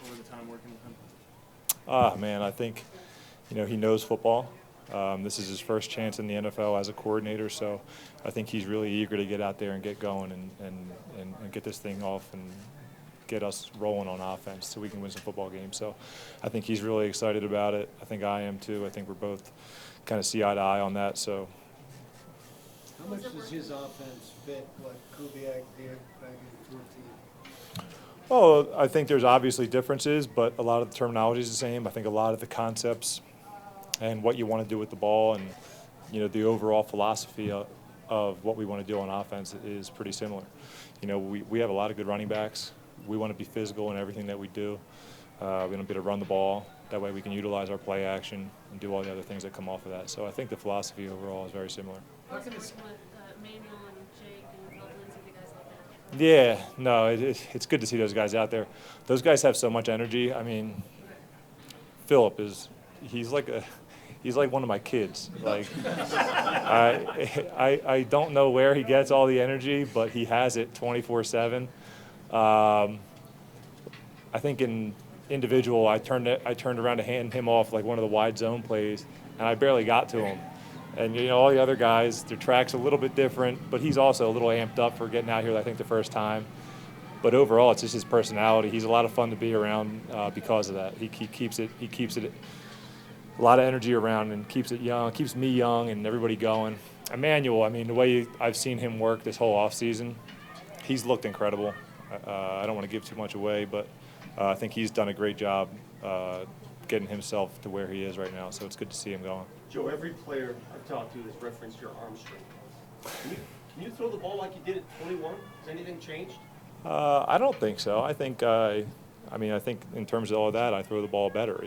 over the time working with him? Man, I think, he knows football. This is his first chance in the NFL as a coordinator, so I think he's really eager to get out there and get going and get this thing off and get us rolling on offense so we can win some football games. So I think he's really excited about it. I think I am too. I think we're both kind of see eye to eye on that. So. How much does his offense fit what Kubiak did back in 2014? Well, I think there's obviously differences, but a lot of the terminology is the same. I think a lot of the concepts and what you want to do with the ball and, the overall philosophy of what we want to do on offense is pretty similar. We have a lot of good running backs. We want to be physical in everything that we do. We want to be able to run the ball. That way we can utilize our play action and do all the other things that come off of that. So I think the philosophy overall is very similar. How's it working with Manuel and Jake and Lindsey, the guys like that? Yeah, no, it's good to see those guys out there. Those guys have so much energy. I mean, Philip he's like one of my kids. Like, I don't know where he gets all the energy, but he has it 24/7. I think in individual, I turned around to hand him off like one of the wide zone plays, and I barely got to him. And, all the other guys, their track's a little bit different, but he's also a little amped up for getting out here, I think, the first time. But overall, it's just his personality. He's a lot of fun to be around because of that. He keeps it a lot of energy around and keeps it young, keeps me young and everybody going. Emmanuel, I mean, the way I've seen him work this whole offseason, he's looked incredible. I don't want to give too much away, but I think he's done a great job getting himself to where he is right now, so it's good to see him going. Joe, every player I've talked to has referenced your arm strength. Can you throw the ball like you did at 21? Has anything changed? I don't think so. I think I think in terms of all of that, I throw the ball better.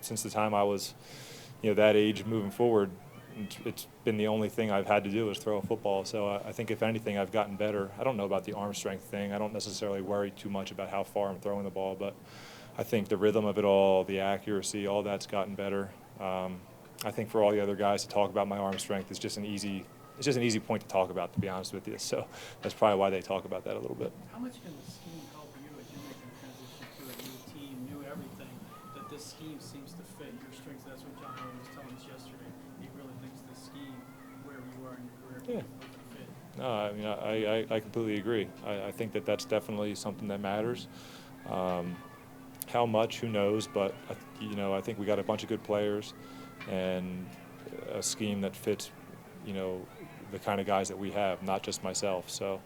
Since the time I was, that age moving forward, it's been the only thing I've had to do is throw a football. So I think if anything, I've gotten better. I don't know about the arm strength thing. I don't necessarily worry too much about how far I'm throwing the ball, but I think the rhythm of it all, the accuracy, all that's gotten better. I think for all the other guys to talk about my arm strength is just an easy point to talk about, to be honest with you. So that's probably why they talk about that a little bit. How much can the scheme help you as you make the transition to a new team, new everything, that this scheme seems to fit your strengths? That's what John Owen was telling us yesterday. He really thinks the scheme, wherever you are in your career, can fit. No, I mean, I completely agree. I think that's definitely something that matters. How much, who knows, but, I think we got a bunch of good players and a scheme that fits, the kind of guys that we have, not just myself. So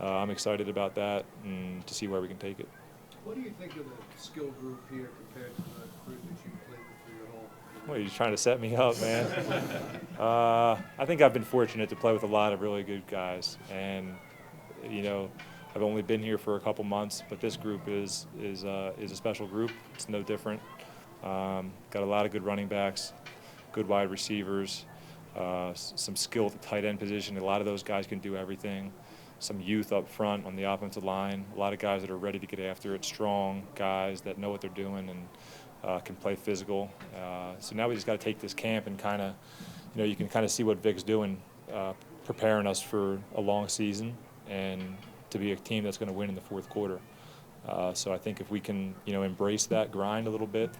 I'm excited about that and to see where we can take it. What do you think of the skill group here compared to the group that you played with for your whole career? Well, you're trying to set me up, man. I think I've been fortunate to play with a lot of really good guys, and I've only been here for a couple months, but this group is a special group. It's no different. Got a lot of good running backs, good wide receivers, some skill at the tight end position. A lot of those guys can do everything. Some youth up front on the offensive line. A lot of guys that are ready to get after it, strong guys that know what they're doing and can play physical. So now we just got to take this camp and kind of, you can kind of see what Vic's doing, preparing us for a long season and to be a team that's going to win in the fourth quarter. So I think if we can, embrace that grind a little bit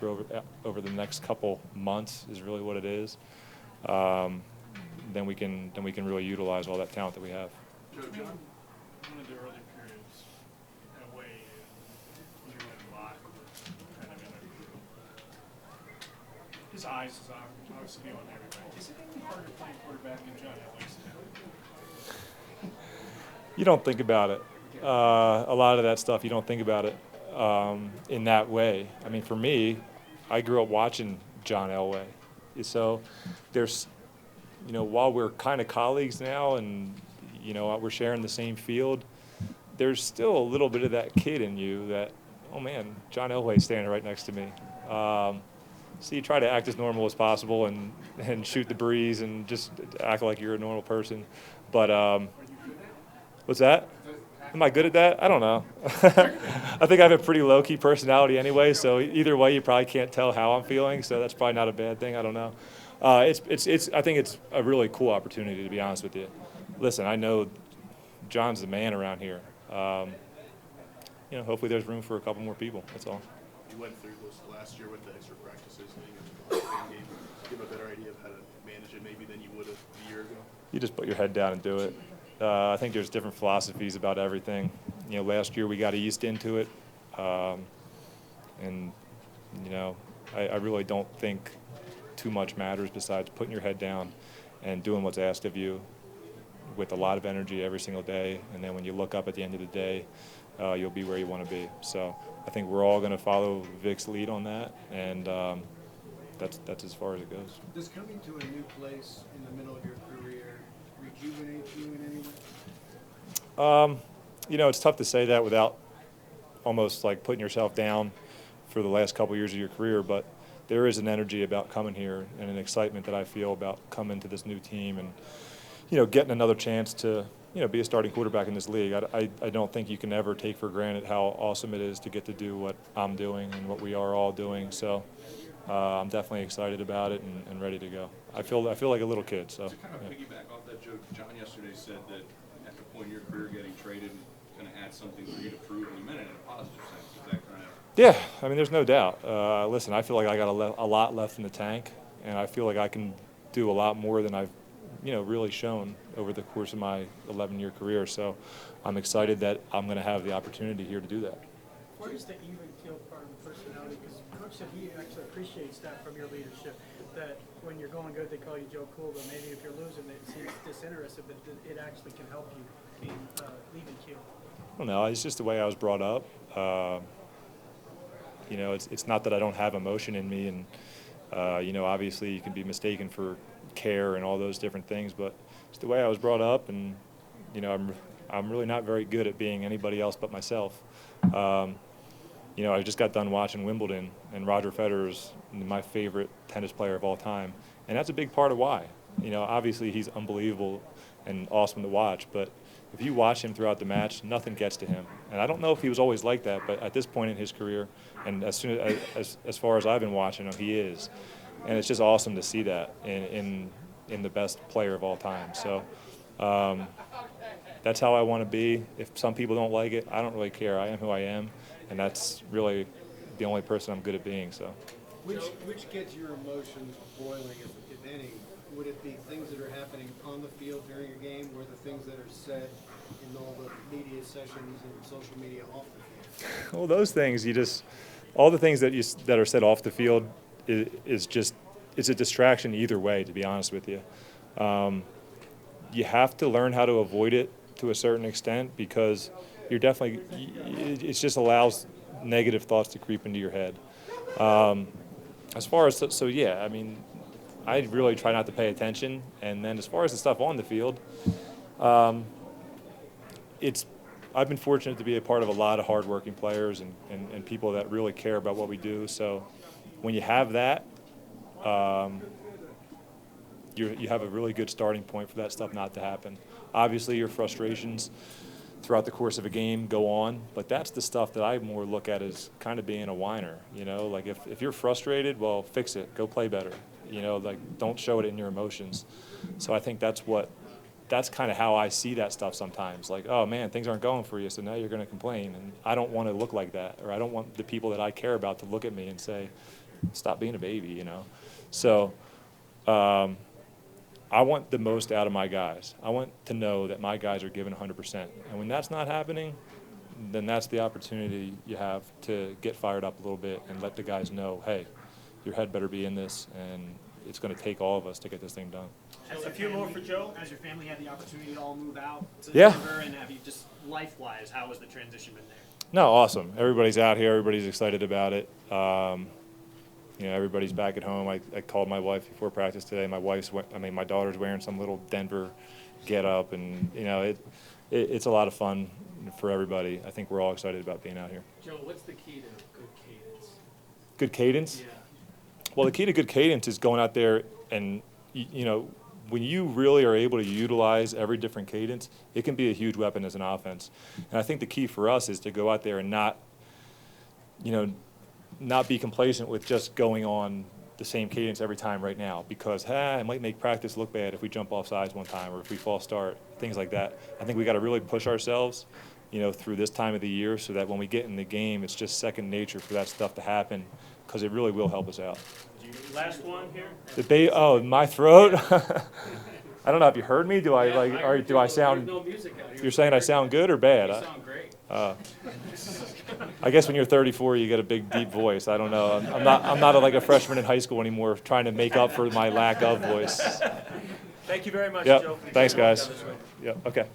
over the next couple months is really what it is. Then we can really utilize all that talent that we have. Joe, John, one of the early periods, in a way, you and Flacco were kind of in a group. His eyes is obviously on everybody. Is it any harder playing quarterback than John Elway's? You don't think about it. A lot of that stuff, you don't think about it in that way. I mean, for me, I grew up watching John Elway. So there's, while we're kind of colleagues now and, we're sharing the same field, there's still a little bit of that kid in you that, oh, man, John Elway's standing right next to me. So you try to act as normal as possible and shoot the breeze and just act like you're a normal person. But what's that? Am I good at that? I don't know. I think I have a pretty low-key personality anyway, so either way you probably can't tell how I'm feeling, so that's probably not a bad thing. I don't know. I think it's a really cool opportunity, to be honest with you. Listen, I know John's the man around here. hopefully there's room for a couple more people. That's all. You went through this last year with the extra practices, being in the same game. Do you have a better idea of how to manage it maybe than you would have a year ago? You just put your head down and do it. I think there's different philosophies about everything. Last year we got eased into it, and I really don't think too much matters besides putting your head down and doing what's asked of you with a lot of energy every single day. And then when you look up at the end of the day, you'll be where you want to be. So I think we're all going to follow Vic's lead on that, and that's as far as it goes. Does coming to a new place in the middle of your career rejuvenate you in any way? It's tough to say that without almost like putting yourself down for the last couple of years of your career, but there is an energy about coming here and an excitement that I feel about coming to this new team and, getting another chance to, be a starting quarterback in this league. I don't think you can ever take for granted how awesome it is to get to do what I'm doing and what we are all doing. So I'm definitely excited about it and ready to go. I feel like a little kid. So To kind of piggyback off that joke, John yesterday said that at the point in your career getting traded is going to add something for you to prove, and he meant it in a positive sense. Is that kind of? Yeah, I mean, there's no doubt. Listen, I feel like I got a lot left in the tank, and I feel like I can do a lot more than I've, really shown over the course of my 11-year career. So I'm excited that I'm going to have the opportunity here to do that. Where is the even keel part of the personality? Because Coach said he actually appreciates that from your leadership, that when you're going good, they call you Joe Cool, but maybe if you're losing, it seems disinterested, but it actually can help you being even keel. I don't know. It's just the way I was brought up. It's not that I don't have emotion in me, and obviously you can be mistaken for care and all those different things, but it's the way I was brought up, and I'm really not very good at being anybody else but myself. I just got done watching Wimbledon, and Roger Federer is my favorite tennis player of all time, and that's a big part of why. Obviously he's unbelievable and awesome to watch, but if you watch him throughout the match, nothing gets to him. And I don't know if he was always like that, but at this point in his career, and as far as I've been watching him, he is. And it's just awesome to see that in the best player of all time. So that's how I want to be. If some people don't like it, I don't really care. I am who I am, and that's really the only person I'm good at being. So. Which gets your emotions boiling, if any? Would it be things that are happening on the field during a game, or the things that are said in all the media sessions and social media off the field? Well, those things all the things that are said off the field is it's a distraction either way. To be honest with you, you have to learn how to avoid it to a certain extent, because it just allows negative thoughts to creep into your head. As far as yeah, I mean, I really try not to pay attention. And then as far as the stuff on the field, I've been fortunate to be a part of a lot of hardworking players and people that really care about what we do. So when you have that, you have a really good starting point for that stuff not to happen. Obviously, your frustrations throughout the course of a game go on, but that's the stuff that I more look at as kind of being a whiner. Like if you're frustrated, well, fix it, go play better. Like don't show it in your emotions. So I think that's kind of how I see that stuff sometimes. Like, oh man, things aren't going for you, so now you're going to complain. And I don't want to look like that, or I don't want the people that I care about to look at me and say, stop being a baby, So I want the most out of my guys. I want to know that my guys are giving 100%. And when that's not happening, then that's the opportunity you have to get fired up a little bit and let the guys know, hey, your head better be in this, and it's going to take all of us to get this thing done. A few more for Joe. Has your family had the opportunity to all move out to Yeah. Denver, and have you just life-wise, how has the transition been there? No, awesome. Everybody's out here. Everybody's excited about it. Everybody's back at home. I called my wife before practice today. My daughter's wearing some little Denver get-up, and it's a lot of fun for everybody. I think we're all excited about being out here. Joe, what's the key to good cadence? Good cadence? Yeah. Well, the key to good cadence is going out there and, when you really are able to utilize every different cadence, it can be a huge weapon as an offense. And I think the key for us is to go out there and not be complacent with just going on the same cadence every time right now, because it might make practice look bad if we jump off sides one time or if we false start, things like that. I think we got to really push ourselves, through this time of the year, so that when we get in the game, it's just second nature for that stuff to happen, because it really will help us out. Last one here. My throat. I don't know. Have you heard me? Do I or do I There's sound? no music out here. You're saying I sound good or bad? You sound great. I guess when you're 34, you get a big, deep voice. I don't know. I'm not like a freshman in high school anymore, trying to make up for my lack of voice. Thank you very much, Yep. Joe. Thanks, guys. Yep. Okay.